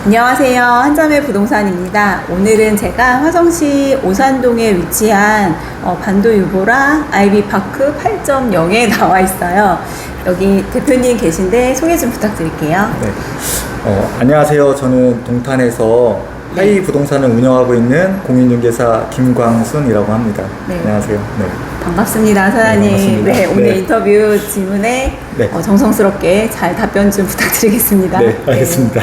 안녕하세요. 한자매 부동산입니다. 오늘은 제가 화성시 오산동에 위치한 반도 유보라 아이비파크 8.0에 나와 있어요. 여기 대표님 계신데 소개 좀 부탁드릴게요. 네. 안녕하세요. 저는 동탄에서 하이 부동산을 운영하고 있는 공인중개사 김광순이라고 합니다. 네. 안녕하세요. 네. 반갑습니다, 사장님. 네, 반갑습니다. 네, 오늘 네. 인터뷰 질문에 네. 정성스럽게 잘 답변 좀 부탁드리겠습니다. 네, 알겠습니다.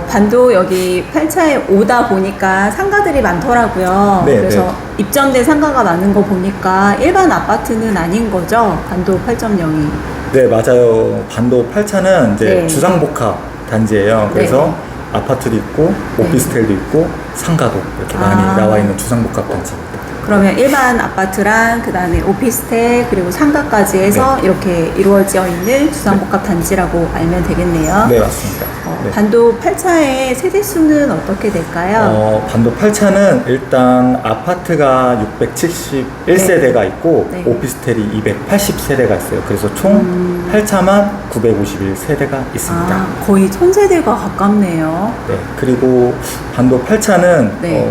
반도 여기 8차에 오다 보니까 상가들이 많더라고요. 네, 그래서 네. 입점된 상가가 많은 거 보니까 일반 아파트는 아닌 거죠? 반도 8.0이. 네, 맞아요. 반도 8차는 이제 네. 주상복합 단지예요. 그래서 아파트도 있고 오피스텔도 있고 상가도 이렇게 많이 나와 있는 주상복합 단지입니다. 그러면 일반 아파트랑 그 다음에 오피스텔 그리고 상가까지 해서 이렇게 이루어져 있는 주상복합 단지라고 알면 되겠네요. 네, 맞습니다. 네. 반도 8차의 세대수는 어떻게 될까요? 반도 8차는 일단 아파트가 671세대가 있고 네. 오피스텔이 280세대가 있어요. 그래서 총 8차만 951세대가 있습니다. 아, 거의 1000세대가 가깝네요. 네. 그리고 반도 8차는 네.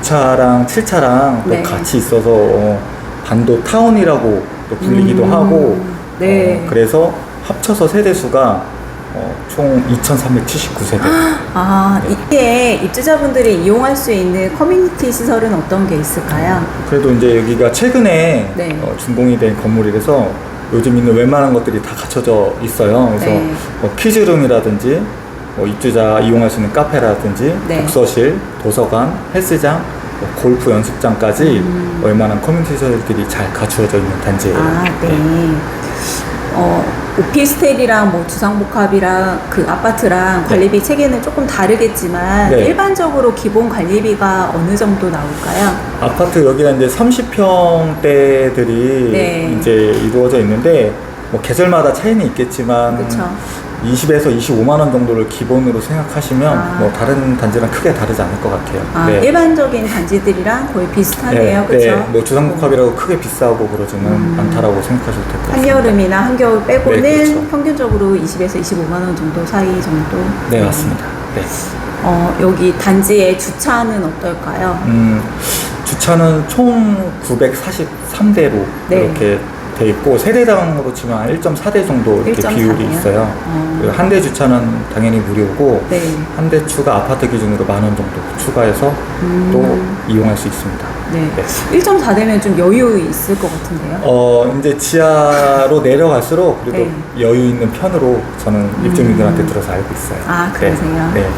6차랑 7차랑 또 네. 같이 있어서 반도 타운이라고 또 불리기도 하고 네. 그래서 합쳐서 세대수가 총 2379세대. 아, 이게 입주자분들이 이용할 수 있는 커뮤니티 시설은 어떤 게 있을까요? 그래도 이제 여기가 최근에 네. 준공이 된 건물이라서 요즘 있는 웬만한 것들이 다 갖춰져 있어요. 그래서 네. 퀴즈룸이라든지 입주자 이용할 수 있는 카페라든지 네. 독서실, 도서관, 헬스장, 골프 연습장까지 웬만한 커뮤니티 시설들이 잘 갖추어져 있는 단지예요. 아, 네. 오피스텔이랑 뭐 주상복합이랑 그 아파트랑 관리비 체계는 조금 다르겠지만 네. 일반적으로 기본 관리비가 어느 정도 나올까요? 아파트 여기가 이제 30평대들이 네. 이제 이루어져 있는데 뭐 계절마다 차이는 있겠지만 그쵸. 20에서 25만 원 정도를 기본으로 생각하시면 아. 뭐 다른 단지랑 크게 다르지 않을 것 같아요. 아, 네. 일반적인 단지들이랑 거의 비슷하네요. 네, 그렇죠? 네, 뭐 주상복합이라고 크게 비싸고 그러지는 않다라고 생각하셔도 될 것 같습니다. 한여름이나 한겨울 빼고는 네, 그렇죠. 평균적으로 20에서 25만 원 정도 사이 정도. 네, 맞습니다. 네. 여기 단지의 주차는 어떨까요? 주차는 총 943대로 네. 이렇게 돼 있고 세대당으로 치면 1.4대 정도 이렇게 1.4 비율이 네요? 있어요. 그리고 한 대 주차는 당연히 무료고 네. 한 대 추가 아파트 기준으로 10,000원 정도 추가해서 또 이용할 수 있습니다. 네. 네. 1.4대면 좀 여유 있을 것 같은데요? 이제 지하로 내려갈수록 그래도 네. 여유 있는 편으로 저는 입주민들한테 들어서 알고 있어요. 아, 그러세요? 네. 네.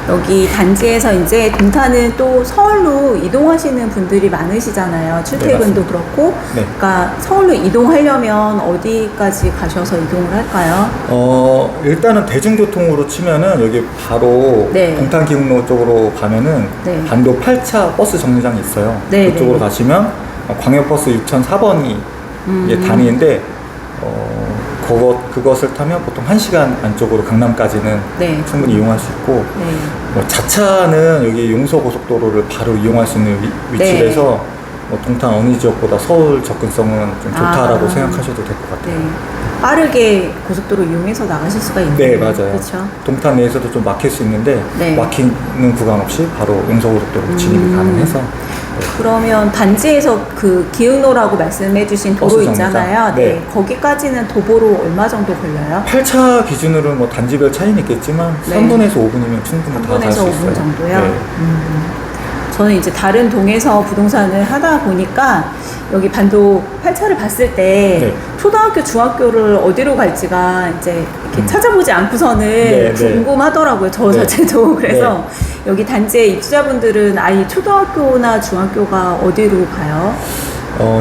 여기 단지에서 이제 동탄은 또 서울로 이동하시는 분들이 많으시잖아요. 출퇴근도 네, 그렇고. 네. 그러니까 서울로 이동하려면 어디까지 가셔서 이동을 할까요? 일단은 대중교통으로 치면은 여기 바로 네. 동탄기흥로 쪽으로 가면은 네. 반도 8차 버스 정류장이 있어요. 네, 그쪽으로 네. 가시면 광역버스 6004번이 다니는데 그것을 타면 보통 1시간 안쪽으로 강남까지는 네. 충분히 이용할 수 있고 네. 뭐 자차는 여기 용서고속도로를 바로 이용할 수 있는 위치라서 뭐 동탄 어느 지역보다 서울 접근성은 좀 좋다라고 아. 생각하셔도 될 것 같아요. 네. 빠르게 고속도로 이용해서 나가실 수가 있네요. 네, 맞아요. 그렇죠. 동탄 내에서도 좀 막힐 수 있는데 네. 막히는 구간 없이 바로 용서고속도로 진입이 가능해서 그러면 단지에서 그 기흥로라고 말씀해주신 도로 버스 정류장. 있잖아요. 네. 네. 거기까지는 도보로 얼마 정도 걸려요? 8차 기준으로는 뭐 단지별 차이는 있겠지만 네. 3분에서 5분이면 충분히 다 갈 3분에서 수 5분 있어요. 정도요? 네. 저는 이제 다른 동에서 부동산을 하다 보니까 여기 반도 8차를 봤을 때 네. 초등학교, 중학교를 어디로 갈지가 이제 이렇게 찾아보지 않고서는 네, 네. 궁금하더라고요. 저 네. 자체도. 그래서 여기 단지의 입주자분들은 아이 초등학교나 중학교가 어디로 가요?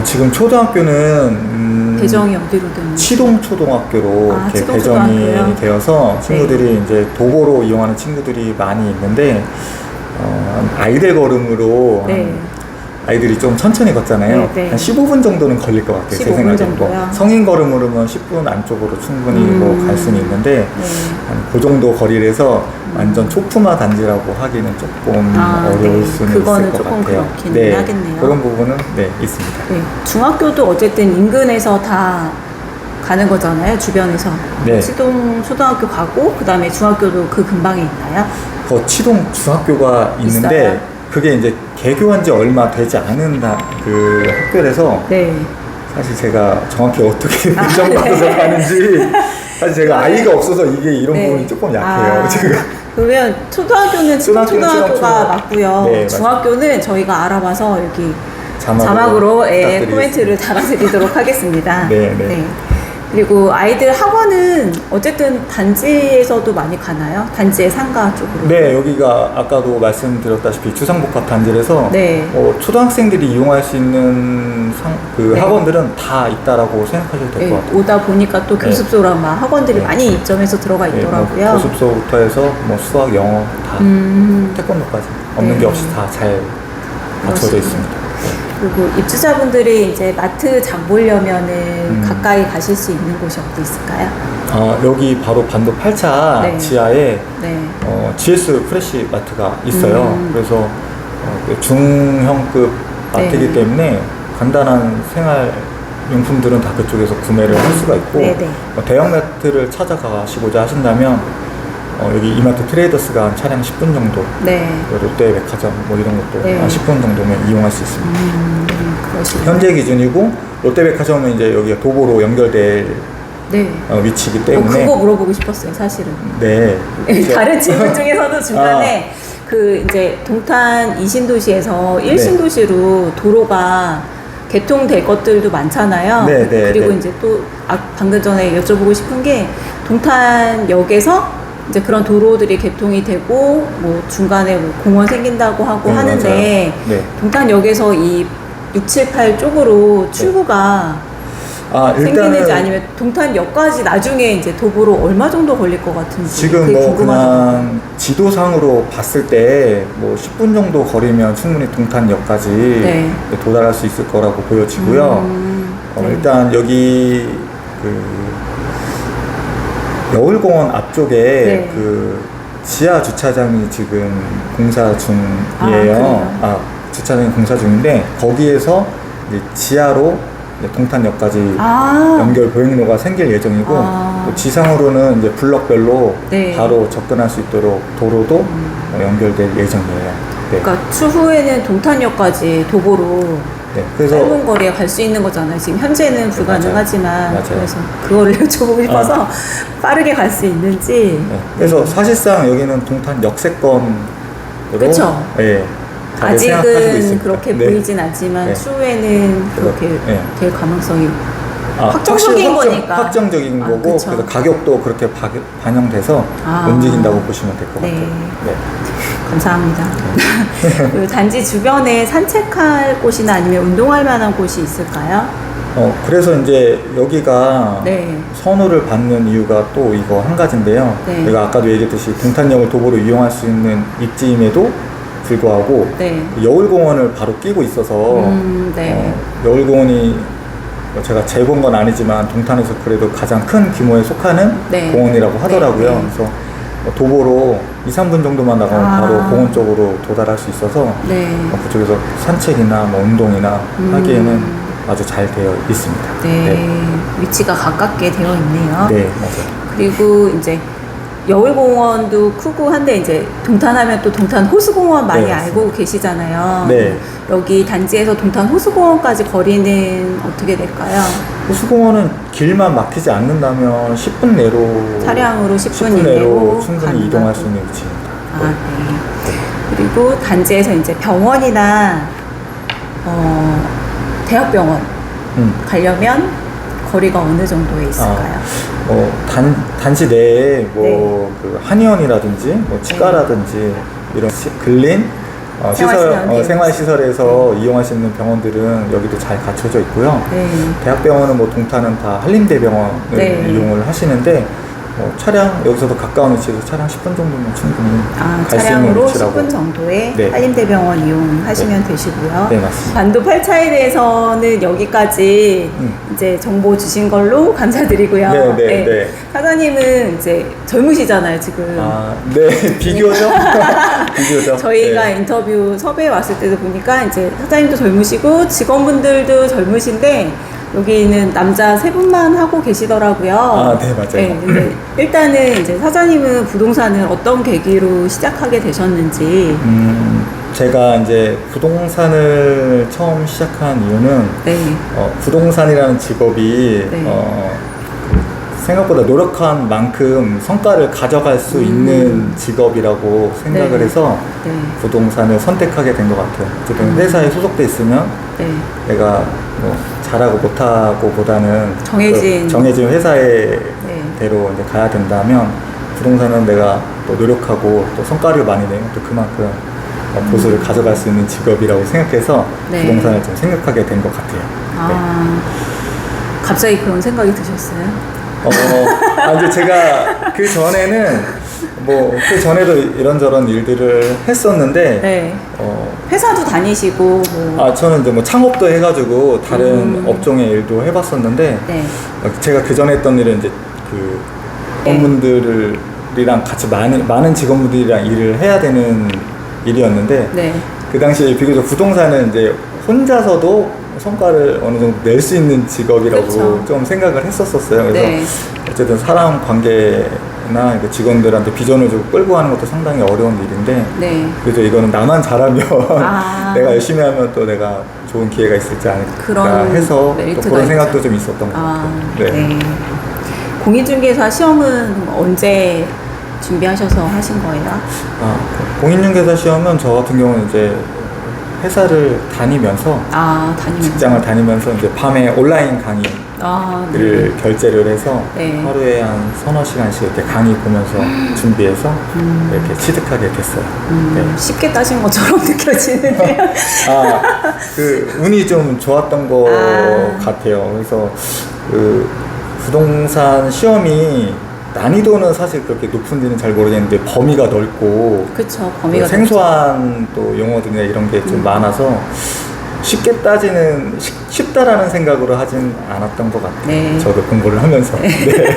지금 초등학교는 배정이 어디로 되는 치동초등학교로 아, 이렇게 치동초등학교요? 배정이 되어서 친구들이 이제 도보로 이용하는 친구들이 많이 있는데 아이들 걸음으로 네. 아이들이 좀 천천히 걷잖아요. 네, 네. 한 15분 정도는 걸릴 것 같아요. 제 15분 생각에. 정도요? 성인 걸음으로는 10분 안쪽으로 충분히 뭐 갈 수는 있는데 네. 한 그 정도 거리라서 완전 초품화 단지라고 하기는 조금 어려울 네. 수는 그거는 있을 것 조금 같아요. 그렇긴 하겠네요. 그런 부분은 있습니다. 네. 중학교도 어쨌든 인근에서 다 가는 거잖아요, 주변에서. 네. 치동 초등학교 가고 그다음에 중학교도 그 근방에 있나요? 치동 중학교가 있는데 있어요? 그게 이제 개교한 지 얼마 되지 않은 그 학교라서 네. 사실 제가 정확히 어떻게 아, 인정받아서 네. 가는지 사실 제가 아이가 없어서 이게 이런 네. 부분이 조금 약해요. 아, 제가 그러면 초등학교는 치동 초등학교가 초등학교. 맞고요. 네, 맞아요. 중학교는 저희가 알아봐서 여기 자막으로 자막으로 부탁드리겠습니다. 코멘트를 달아드리도록 하겠습니다. 네, 네. 그리고 아이들 학원은 어쨌든 단지에서도 많이 가나요? 단지의 상가 쪽으로? 네, 여기가 아까도 말씀드렸다시피 주상복합 단지라서 네. 초등학생들이 이용할 수 있는 네. 학원들은 다 있다라고 생각하셔도 될 것 네, 같아요. 오다 보니까 또 네. 교습소랑 막 학원들이 네. 많이 입점해서 들어가 네, 있더라고요. 교습소부터 해서 수학, 영어 다 태권도까지 없는 네. 게 없이 다 잘 갖춰져 그렇습니다. 있습니다. 그리고 입주자분들이 이제 마트 장 보려면은 가까이 가실 수 있는 곳이 어디 있을까요? 여기 바로 반도 8차 네. 지하에 네. GS 프레시 마트가 있어요. 그래서 그 중형급 마트이기 네. 때문에 간단한 생활 용품들은 다 그쪽에서 구매를 할 수가 있고 네, 네. 대형 마트를 찾아가시고자 하신다면 여기 이마트 트레이더스가 한 차량 10분 정도, 네. 롯데백화점 이런 것도 네. 한 10분 정도면 이용할 수 있습니다. 그러시군요. 현재 기준이고 롯데백화점은 이제 여기가 도보로 연결될 네. 위치이기 때문에 그거 물어보고 싶었어요, 사실은. 네. 그렇죠. 다른 질문 중에서도 중간에 그 이제 동탄 2신도시에서 1신도시로 도로가 개통될 것들도 많잖아요. 네, 네, 그리고 네. 이제 또 방금 전에 여쭤보고 싶은 게 동탄역에서 이제 그런 도로들이 개통이 되고 뭐 중간에 뭐 공원 생긴다고 하고 네, 하는데 맞아요. 네. 동탄역에서 이 678 쪽으로 출구가 생기는지 일단은 아니면 동탄역까지 나중에 이제 도보로 얼마 정도 걸릴 것 같은지 지금 그게 그냥 궁금하더라고요. 지도상으로 봤을 때 10분 정도 거리면 충분히 동탄역까지 네. 도달할 수 있을 거라고 보여지고요. 네. 일단 여기 그 여울공원 앞쪽에 네. 그 지하 주차장이 지금 공사 중이에요. 그래요? 주차장이 공사 중인데 거기에서 이제 지하로 이제 동탄역까지 아. 연결 보행로가 생길 예정이고 또 지상으로는 이제 블럭별로 네. 바로 접근할 수 있도록 도로도 연결될 예정이에요. 네. 그러니까 추후에는 동탄역까지 도보로 네. 그래서 짧은 거리에 갈 수 있는 거잖아요. 지금 현재는 불가능하지만 맞아요. 그래서 그거를 여쭤보고 싶어서 빠르게 갈 수 있는지. 네. 그래서 사실상 여기는 동탄 역세권으로 그쵸? 네. 다들 생각하시고 아직은 있습니다. 그렇게 네. 보이진 않지만 네. 추후에는 그렇게 네. 될 가능성이 확정적인 거니까. 확정적인 거고 그쵸. 그래서 가격도 그렇게 반영돼서 움직인다고 보시면 될 것 네. 같아요. 네. 감사합니다. 그 단지 주변에 산책할 곳이나 아니면 운동할 만한 곳이 있을까요? 그래서 이제 여기가 네. 선호를 받는 이유가 또 이거 한 가지인데요. 네. 제가 아까도 얘기했듯이 동탄역을 도보로 이용할 수 있는 입지임에도 불구하고 네. 여울공원을 바로 끼고 있어서 네. 여울공원이 제가 재본 건 아니지만 동탄에서 그래도 가장 큰 규모에 속하는 네. 공원이라고 하더라고요. 네. 그래서 도보로 2, 3분 정도만 나가면 바로 공원 쪽으로 도달할 수 있어서 네. 그쪽에서 산책이나 운동이나 하기에는 아주 잘 되어 있습니다. 네. 위치가 가깝게 되어 있네요. 네, 맞아요. 그리고 이제 여울공원도 크고 한데 이제 동탄하면 또 동탄 호수공원 많이 네, 알고 계시잖아요. 네. 여기 단지에서 동탄 호수공원까지 거리는 어떻게 될까요? 호수공원은 길만 막히지 않는다면 10분 내로 차량으로 10분 10분 내로 이내로 충분히 가능하고. 이동할 수 있는 위치입니다. 아, 네. 그리고 단지에서 이제 병원이나 대학병원 가려면 거리가 어느 정도에 있을까요? 단지 내에 네. 그 한의원이라든지 치과라든지 이런 근린 생활시설, 생활시설에서 이용할 수 있는 병원들은 여기도 잘 갖춰져 있고요. 네. 대학병원은 동탄은 다 한림대병원을 네. 이용을 하시는데 차량 여기서도 가까운 위치에서 차량 10분 정도면 충분히 갈 수 있는 차량으로 위치라고. 10분 정도에 네. 한림대병원 이용하시면 되시고요. 네, 맞습니다. 반도 8차에 대해서는 여기까지 이제 정보 주신 걸로 감사드리고요. 네, 네, 네. 사장님은 이제 젊으시잖아요, 지금. 네, 비교죠. 비교죠. 저희가 네. 인터뷰 섭외에 왔을 때도 보니까 이제 사장님도 젊으시고 직원분들도 젊으신데 여기는 남자 3분만 하고 계시더라고요. 아, 네, 맞아요. 네, 근데 일단은 이제 사장님은 부동산을 어떤 계기로 시작하게 되셨는지. 제가 이제 부동산을 처음 시작한 이유는 네. 부동산이라는 직업이 네. 생각보다 노력한 만큼 성과를 가져갈 수 있는 직업이라고 생각을 네. 해서 네. 부동산을 선택하게 된 것 같아요. 어쨌든 회사에 소속돼 있으면 네. 내가 뭐 잘하고 못하고 보다는 정해진 회사의 네. 대로 이제 가야 된다면 부동산은 내가 또 노력하고 또 성과를 많이 내면 또 그만큼 보수를 가져갈 수 있는 직업이라고 생각해서 네. 부동산을 좀 생각하게 된 것 같아요. 아, 갑자기 그런 생각이 드셨어요? 이제 제가 그 전에는 그 전에도 이런저런 일들을 했었는데, 네. 회사도 다니시고, 저는 이제 뭐 창업도 해가지고 다른 업종의 일도 해봤었는데, 네. 제가 그 전에 했던 일은 이제 그 직원분들이랑 같이 많은 직원분들이랑 일을 해야 되는 일이었는데, 네. 그 당시에 비교적 부동산은 이제 혼자서도 성과를 어느 정도 낼 수 있는 직업이라고 그쵸. 좀 생각을 했었어요. 그래서 네. 어쨌든 사람 관계나 직원들한테 비전을 주고 끌고 가는 것도 상당히 어려운 일인데, 네. 그래서 이거는 나만 잘하면 내가 열심히 하면 또 내가 좋은 기회가 있을지 않을까 그런 해서 또 메리트가 그런 생각도 있죠. 좀 있었던 것 같아요. 네. 공인중개사 시험은 언제 준비하셔서 하신 거예요? 공인중개사 시험은 저 같은 경우는 이제 회사를 다니면서 다니면서. 직장을 다니면서 이제 밤에 온라인 강의를 결제를 해서 네. 하루에 한 서너 시간씩 이렇게 강의 보면서 준비해서 이렇게 취득하게 됐어요. 네. 쉽게 따진 것처럼 느껴지는데요. 그 운이 좀 좋았던 것 같아요. 그래서 그 부동산 시험이 난이도는 사실 그렇게 높은지는 잘 모르겠는데 범위가 넓고, 그쵸, 범위가 생소한 또 용어들이나 이런 게 좀 많아서 쉽게 따지는 쉽다라는 생각으로 하진 않았던 것 같아요. 네. 저도 공부를 하면서. 네.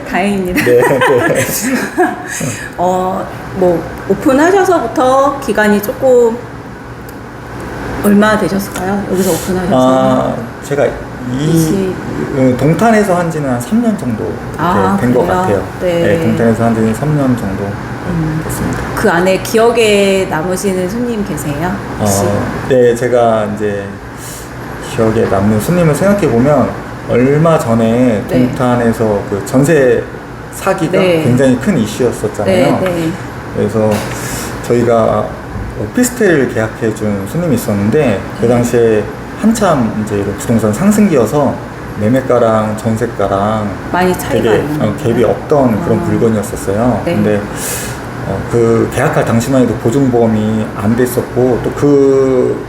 다행입니다. 네. 오픈하셔서부터 기간이 조금 얼마 되셨을까요? 여기서 오픈하셔서. 제가 동탄에서 한 지는 한 3년 정도 된 것 같아요. 네. 동탄에서 한 지는 3년 정도 됐습니다. 그 안에 기억에 남으시는 손님 계세요? 혹시? 네, 제가 이제 기억에 남는 손님을 생각해 보면 얼마 전에 동탄에서 그 전세 사기가 굉장히 큰 이슈였었잖아요. 그래서 저희가 오피스텔을 계약해 준 손님이 있었는데 그 당시에 한참 이제 부동산 상승기여서 매매가랑 전세가랑 많이 차이가 되게 갭이 없던 그런 물건이었었어요. 근데 그 계약할 당시만 해도 보증보험이 안 됐었고 또 그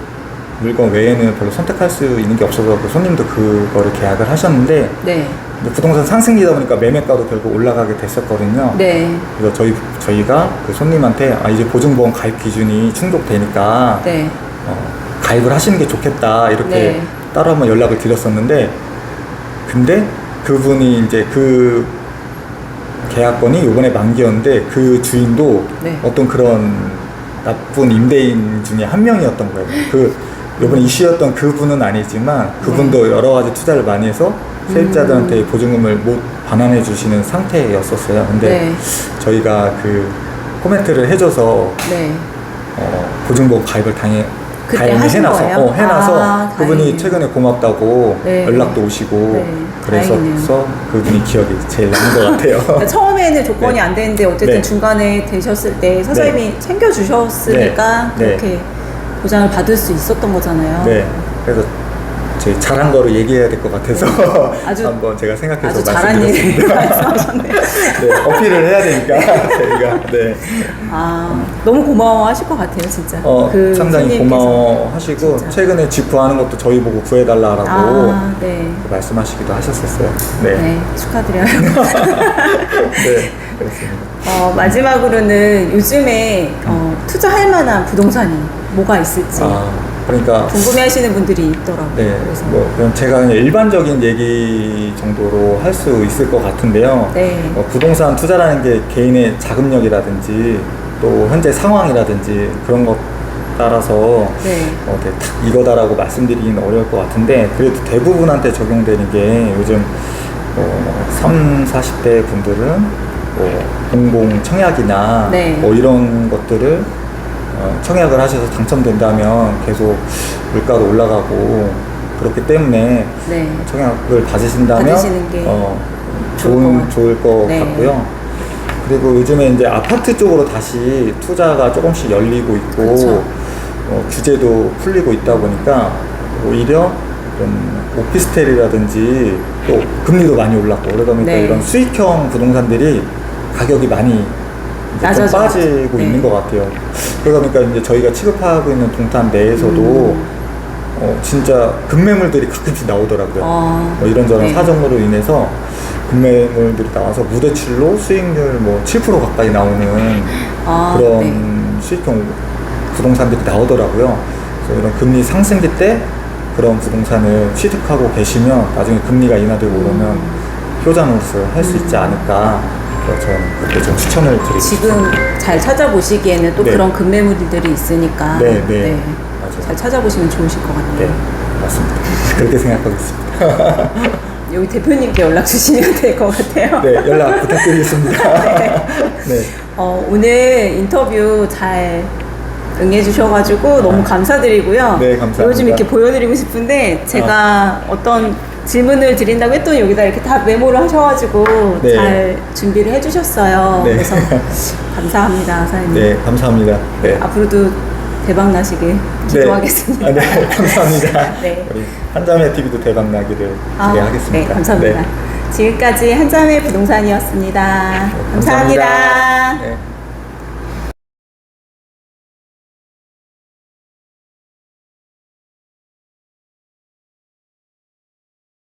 물건 외에는 별로 선택할 수 있는 게 없어서 그 손님도 그거를 계약을 하셨는데, 근데 부동산 상승기다 보니까 매매가도 결국 올라가게 됐었거든요. 그래서 저희가 그 손님한테 이제 보증보험 가입 기준이 충족되니까 가입을 하시는 게 좋겠다 이렇게 따로 한번 연락을 드렸었는데, 근데 그분이 이제 그 계약건이 요번에 만기였는데 그 주인도 어떤 그런 나쁜 임대인 중에 한 명이었던 거예요. 요번에 이슈였던 그분은 아니지만 그분도 여러 가지 투자를 많이 해서 세입자들한테 보증금을 못 반환해 주시는 상태였었어요. 근데 저희가 그 코멘트를 해줘서 보증보험 가입을 다행히 해놔서 그분이 다행이네요. 최근에 고맙다고 연락도 오시고 그래서 그분이 기억이 제일 나는 것 같아요. 처음에는 조건이 안 되는데 어쨌든 중간에 되셨을 때 사장님이 챙겨주셨으니까 그렇게 보장을 받을 수 있었던 거잖아요. 그래서 저희 잘한 거로 얘기해야 될 것 같아서 한번 제가 생각해서 아주 잘한 일 말씀하셨네요. 어필을 해야 되니까 저희가 너무 고마워하실 것 같아요, 진짜. 상당히 고마워하시고 진짜. 최근에 집 구하는 것도 저희 보고 구해달라고 말씀하시기도 하셨었어요. 축하드려요. 그렇습니다. 마지막으로는 요즘에 투자할 만한 부동산이 뭐가 있을지 그러니까 궁금해하시는 분들이 있더라고요. 그래서. 그럼 제가 그냥 일반적인 얘기 정도로 할 수 있을 것 같은데요. 부동산 투자라는 게 개인의 자금력이라든지 또 현재 상황이라든지 그런 따라서 네. 딱 이거다라고 말씀드리기는 어려울 것 같은데 그래도 대부분한테 적용되는 게 요즘 30, 40대 분들은 공공 청약이나 네. 뭐 이런 것들을 청약을 하셔서 당첨된다면 계속 물가도 올라가고 그렇기 때문에 네. 청약을 받으신다면 받으시는 게 좋을 것 네. 같고요. 그리고 요즘에 이제 아파트 쪽으로 다시 투자가 조금씩 열리고 있고 그렇죠. 규제도 풀리고 있다 보니까 오히려 좀 오피스텔이라든지 또 금리도 많이 올랐고 그러다 보니까 네. 이런 수익형 부동산들이 가격이 많이 이제 좀 낮아져. 빠지고 네. 있는 것 같아요. 그러다 보니까 이제 저희가 취급하고 있는 동탄 내에서도 진짜 급매물들이 가끔씩 나오더라고요. 뭐 이런저런 네. 사정으로 인해서 급매물들이 나와서 무대출로 수익률 뭐 7% 가까이 나오는 그런 네. 수익형 부동산들이 나오더라고요. 그래서 이런 금리 상승기 때 그런 부동산을 취득하고 계시면 나중에 금리가 인하되고 그러면 효자노릇을 할 수 있지 않을까. 그래서 저는 그렇게 좀 추천을 드리고 지금 싶습니다. 잘 찾아보시기에는 또 네. 그런 급매물들이 있으니까 네, 네. 맞아요. 잘 찾아보시면 좋으실 것 같네요. 네, 맞습니다. 그렇게 생각하고 있습니다. 여기 대표님께 연락 주시면 될 것 같아요. 네, 연락 부탁드리겠습니다. 네. 네. 오늘 인터뷰 잘 응해주셔가지고 너무 감사드리고요. 네, 감사합니다. 요즘 이렇게 보여드리고 싶은데 제가 어떤 질문을 드린다고 했더니 여기다 이렇게 다 메모를 하셔가지고 네. 잘 준비를 해주셨어요. 네. 그래서 감사합니다, 사장님. 네, 감사합니다. 네. 앞으로도 대박 나시길 기도하겠습니다. 네, 감사합니다. 네. 우리 한자매 TV도 대박 나기를 기대하겠습니다. 네, 감사합니다. 네. 지금까지 한자매 부동산이었습니다. 감사합니다. 네.